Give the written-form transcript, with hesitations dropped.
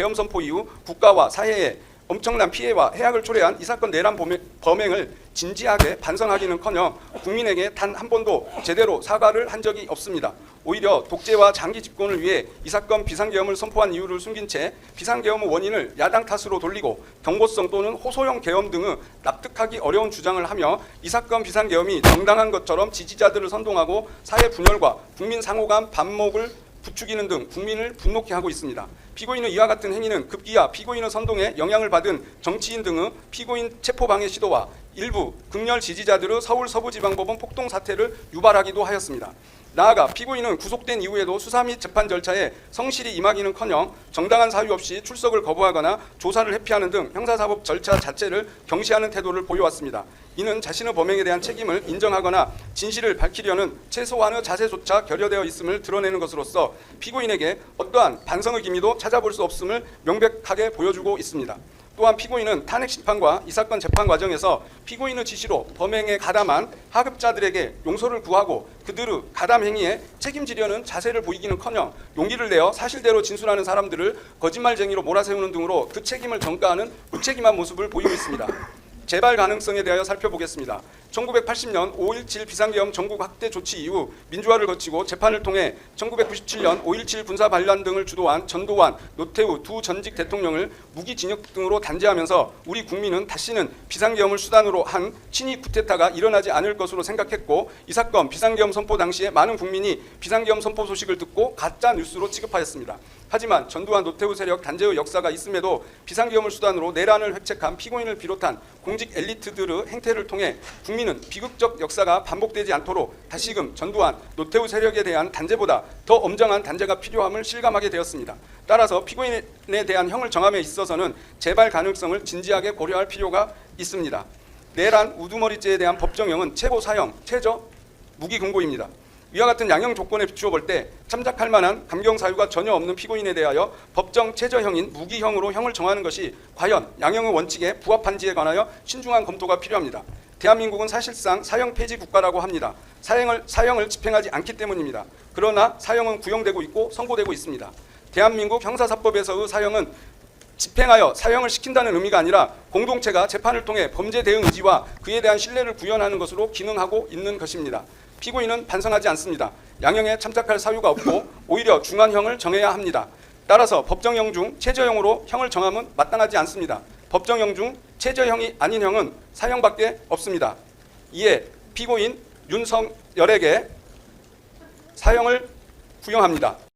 계엄 선포 이후 국가와 사회에 엄청난 피해와 해악을 초래한 이 사건 내란 범행을 진지하게 반성하기는커녕 국민에게 단 한 번도 제대로 사과를 한 적이 없습니다. 오히려 독재와 장기 집권을 위해 이 사건 비상계엄을 선포한 이유를 숨긴 채 비상계엄의 원인을 야당 탓으로 돌리고 경고성 또는 호소형 계엄 등의 납득하기 어려운 주장을 하며 이 사건 비상계엄이 정당한 것처럼 지지자들을 선동하고 사회 분열과 국민 상호간 반목을 부추기는 등 국민을 분노케 하고 있습니다. 피고인의 이와 같은 행위는 급기야 피고인의 선동에 영향을 받은 정치인 등의 피고인 체포방해 시도와 일부 극렬 지지자들의 서울 서부지방법원 폭동 사태를 유발하기도 하였습니다. 나아가 피고인은 구속된 이후에도 수사 및 재판 절차에 성실히 임하기는커녕 정당한 사유 없이 출석을 거부하거나 조사를 회피하는 등 형사사법 절차 자체를 경시하는 태도를 보여왔습니다. 이는 자신의 범행에 대한 책임을 인정하거나 진실을 밝히려는 최소한의 자세조차 결여되어 있음을 드러내는 것으로서 피고인에게 어떠한 반성의 기미도 찾아볼 수 없음을 명백하게 보여주고 있습니다. 또한 피고인은 탄핵심판과 이 사건 재판 과정에서 피고인의 지시로 범행에 가담한 하급자들에게 용서를 구하고 그들의 가담 행위에 책임지려는 자세를 보이기는커녕 용기를 내어 사실대로 진술하는 사람들을 거짓말쟁이로 몰아세우는 등으로 그 책임을 전가하는 무책임한 모습을 보이고 있습니다. 재발 가능성에 대하여 살펴보겠습니다. 1980년 5.17 비상계엄 전국 확대 조치 이후 민주화를 거치고 재판을 통해 1997년 5.17 군사 반란 등을 주도한 전두환, 노태우 두 전직 대통령을 무기징역 등으로 단죄하면서 우리 국민은 다시는 비상계엄을 수단으로 한 친위 쿠데타가 일어나지 않을 것으로 생각했고 이 사건 비상계엄 선포 당시에 많은 국민이 비상계엄 선포 소식을 듣고 가짜 뉴스로 취급하였습니다. 하지만 전두환, 노태우 세력 단죄의 역사가 있음에도 비상계엄을 수단으로 내란을 획책한 피고인을 비롯한 공직 엘리트들의 행태를 통해 국민은 비극적 역사가 반복되지 않도록 다시금 전두환, 노태우 세력에 대한 단죄보다 더 엄정한 단죄가 필요함을 실감하게 되었습니다. 따라서 피고인에 대한 형을 정함에 있어서는 재발 가능성을 진지하게 고려할 필요가 있습니다. 내란 우두머리죄에 대한 법정형은 최고 사형, 최저 무기금고입니다. 이와 같은 양형 조건에 비추어 볼 때 참작할 만한 감경 사유가 전혀 없는 피고인에 대하여 법정 최저형인 무기형으로 형을 정하는 것이 과연 양형의 원칙에 부합한지에 관하여 신중한 검토가 필요합니다. 대한민국은 사실상 사형 폐지 국가라고 합니다. 사형을 집행하지 않기 때문입니다. 그러나 사형은 구형되고 있고 선고되고 있습니다. 대한민국 형사사법에서의 사형은 집행하여 사형을 시킨다는 의미가 아니라 공동체가 재판을 통해 범죄 대응 의지와 그에 대한 신뢰를 구현하는 것으로 기능하고 있는 것입니다. 피고인은 반성하지 않습니다. 양형에 참작할 사유가 없고 오히려 중한형을 정해야 합니다. 따라서 법정형 중 최저형으로 형을 정함은 마땅하지 않습니다. 법정형 중 최저형이 아닌 형은 사형밖에 없습니다. 이에 피고인 윤석열에게 사형을 구형합니다.